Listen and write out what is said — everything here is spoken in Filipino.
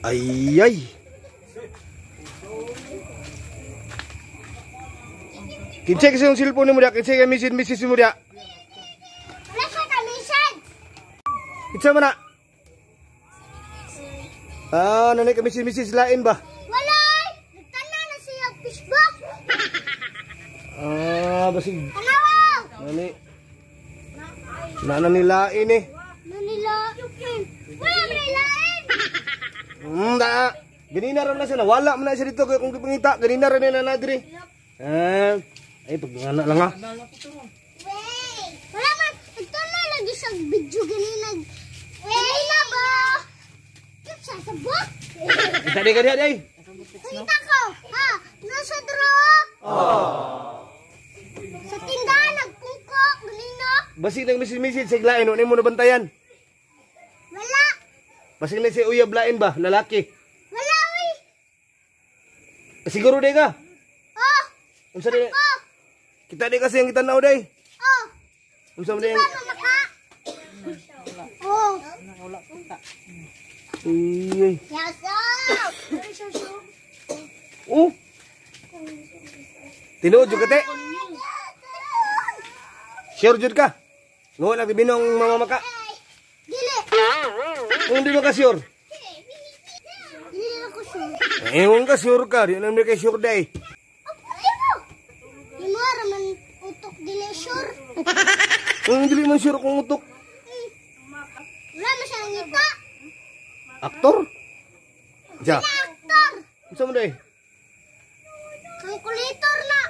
Ay ay. Kinsay kasi yung cellphone mo dia, kinsay ka message mo dia. Wala siya ka message. Kinsay mo na? Nanay ka message lain ba? Wala. Nagtana na siya Facebook. Basig. Tanaw. Nani? Nananilain eh. Nanilain. Wala man nilain. Da. Ganina ram na siya, wala man na siya dito kung pangita, ganina ram na nadiri. Ay pagngana lang ha. Wait. Wala man. Nagtana lagi sa video ganina. Wait na ba? Yung sasabot. Tadi ka dia ay. Kita ko. Ha? Nasa dro. Sa tindahan nagpungko. Ganina. Basig nang message siglain, ano mo nabantayan? Wala. Basig na si uyab lain ba, lalaki? Wala uy. Siguro day ka? Oh. Unsa day? Oh. Kita day kasi ang kitanaw day. Oh. Unsa man day? Mama ka. Oh. Ay. Yaso. Oh. Tinuod jud ka te. Sure jud ka. Ngo lang binong mama maka. Dili. Hindi mo ka sure. Dili ako sure. Ewan ka sure ka, di naman kay sure day. Di mo raman utok dili sure. Dili man sure kung utok. Wala mo siya ngita. Aktor? Ja. Aktor. Unsa man day? Kalkulator na.